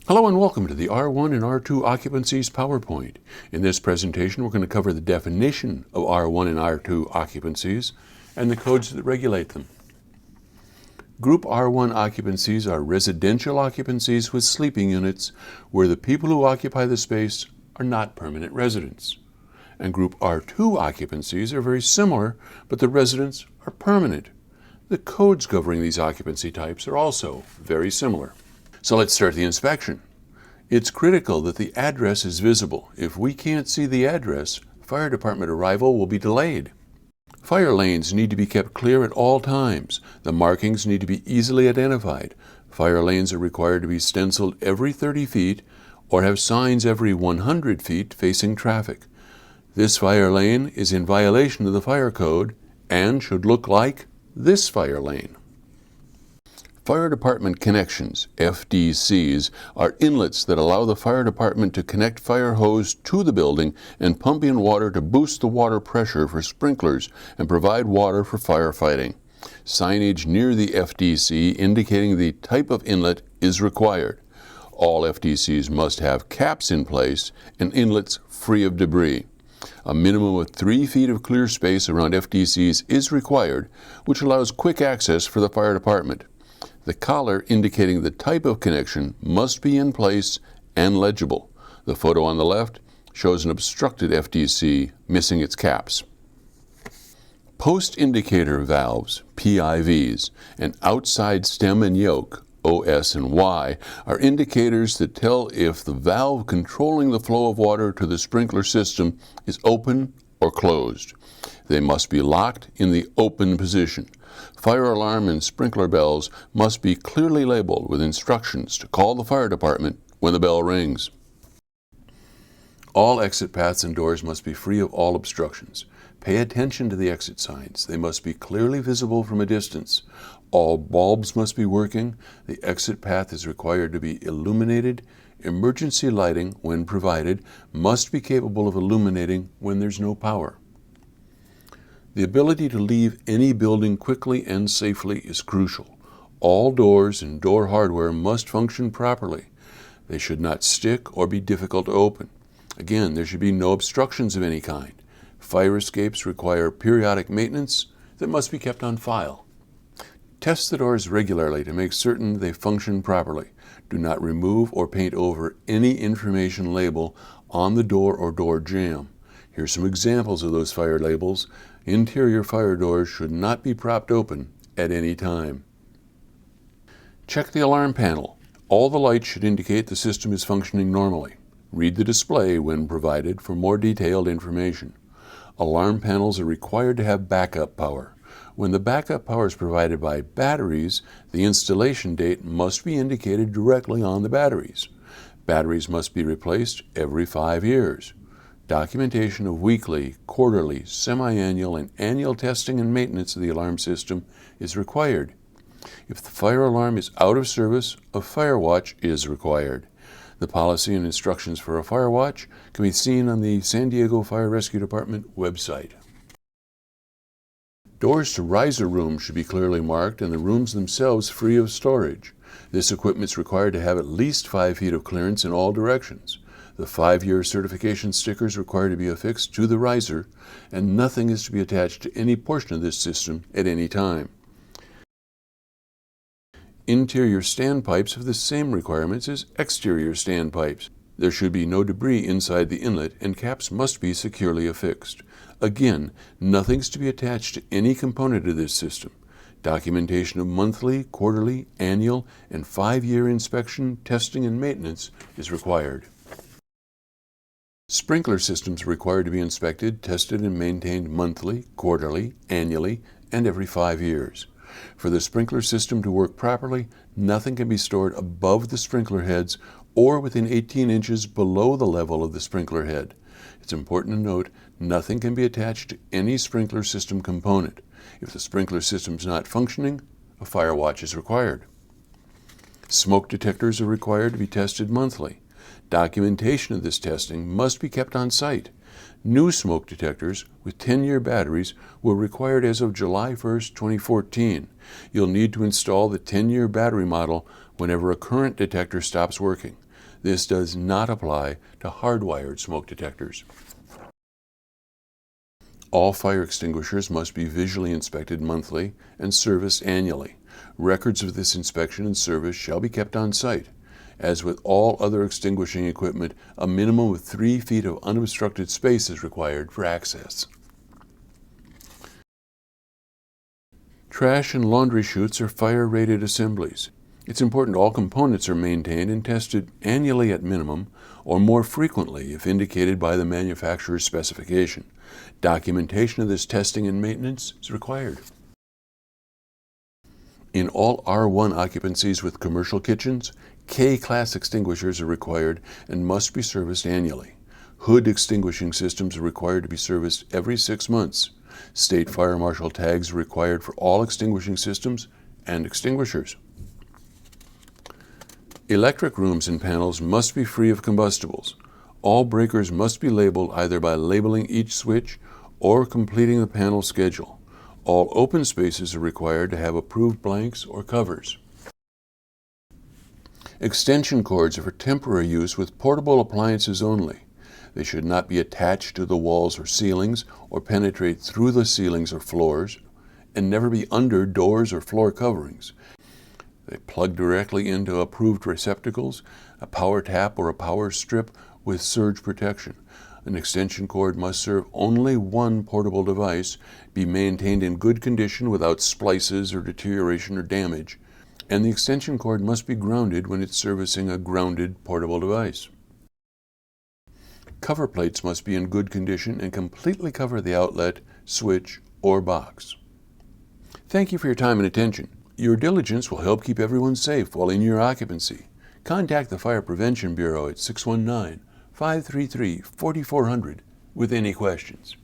Hello and welcome to the R1 and R2 occupancies PowerPoint. In this presentation, we're going to cover the definition of R1 and R2 occupancies and the codes that regulate them. Group R1 occupancies are residential occupancies with sleeping units where the people who occupy the space are not permanent residents. And Group R2 occupancies are very similar, but the residents are permanent. The codes governing these occupancy types are also very similar. So let's start the inspection. It's critical that the address is visible. If we can't see the address, fire department arrival will be delayed. Fire lanes need to be kept clear at all times. The markings need to be easily identified. Fire lanes are required to be stenciled every 30 feet or have signs every 100 feet facing traffic. This fire lane is in violation of the fire code and should look like this fire lane. Fire department connections, FDCs, are inlets that allow the fire department to connect fire hose to the building and pump in water to boost the water pressure for sprinklers and provide water for firefighting. Signage near the FDC indicating the type of inlet is required. All FDCs must have caps in place and inlets free of debris. A minimum of 3 feet of clear space around FDCs is required, which allows quick access for the fire department. The collar indicating the type of connection must be in place and legible. The photo on the left shows an obstructed FDC missing its caps. Post indicator valves, PIVs, and outside stem and yoke, OS and Y, are indicators that tell if the valve controlling the flow of water to the sprinkler system is open or closed. They must be locked in the open position. Fire alarm and sprinkler bells must be clearly labeled with instructions to call the fire department when the bell rings. All exit paths and doors must be free of all obstructions. Pay attention to the exit signs. They must be clearly visible from a distance. All bulbs must be working. The exit path is required to be illuminated. Emergency lighting, when provided, must be capable of illuminating when there's no power. The ability to leave any building quickly and safely is crucial. All doors and door hardware must function properly. They should not stick or be difficult to open. Again, there should be no obstructions of any kind. Fire escapes require periodic maintenance that must be kept on file. Test the doors regularly to make certain they function properly. Do not remove or paint over any information label on the door or door jamb. Here's some examples of those fire labels. Interior fire doors should not be propped open at any time. Check the alarm panel. All the lights should indicate the system is functioning normally. Read the display when provided for more detailed information. Alarm panels are required to have backup power. When the backup power is provided by batteries, the installation date must be indicated directly on the batteries. Batteries must be replaced every 5 years. Documentation of weekly, quarterly, semi-annual, and annual testing and maintenance of the alarm system is required. If the fire alarm is out of service, a fire watch is required. The policy and instructions for a fire watch can be seen on the San Diego Fire Rescue Department website. Doors to riser rooms should be clearly marked and the rooms themselves free of storage. This equipment is required to have at least 5 feet of clearance in all directions. The 5-year certification sticker is required to be affixed to the riser, and nothing is to be attached to any portion of this system at any time. Interior standpipes have the same requirements as exterior standpipes. There should be no debris inside the inlet, and caps must be securely affixed. Again, nothing's to be attached to any component of this system. Documentation of monthly, quarterly, annual, and 5-year inspection, testing, and maintenance is required. Sprinkler systems are required to be inspected, tested, and maintained monthly, quarterly, annually, and every 5 years. For the sprinkler system to work properly, nothing can be stored above the sprinkler heads or within 18 inches below the level of the sprinkler head. It's important to note, nothing can be attached to any sprinkler system component. If the sprinkler system is not functioning, a fire watch is required. Smoke detectors are required to be tested monthly. Documentation of this testing must be kept on site. New smoke detectors with 10-year batteries were required as of July 1, 2014. You'll need to install the 10-year battery model whenever a current detector stops working. This does not apply to hardwired smoke detectors. All fire extinguishers must be visually inspected monthly and serviced annually. Records of this inspection and service shall be kept on site. As with all other extinguishing equipment, a minimum of 3 feet of unobstructed space is required for access. Trash and laundry chutes are fire-rated assemblies. It's important all components are maintained and tested annually at minimum, or more frequently if indicated by the manufacturer's specification. Documentation of this testing and maintenance is required. In all R1 occupancies with commercial kitchens, K-class extinguishers are required and must be serviced annually. Hood extinguishing systems are required to be serviced every 6 months. State fire marshal tags are required for all extinguishing systems and extinguishers. Electric rooms and panels must be free of combustibles. All breakers must be labeled either by labeling each switch or completing the panel schedule. All open spaces are required to have approved blanks or covers. Extension cords are for temporary use with portable appliances only. They should not be attached to the walls or ceilings or penetrate through the ceilings or floors, and never be under doors or floor coverings. They plug directly into approved receptacles, a power tap or a power strip with surge protection. An extension cord must serve only one portable device, be maintained in good condition without splices or deterioration or damage, and the extension cord must be grounded when it's servicing a grounded portable device. Cover plates must be in good condition and completely cover the outlet, switch, or box. Thank you for your time and attention. Your diligence will help keep everyone safe while in your occupancy. Contact the Fire Prevention Bureau at 619-533-4400 with any questions.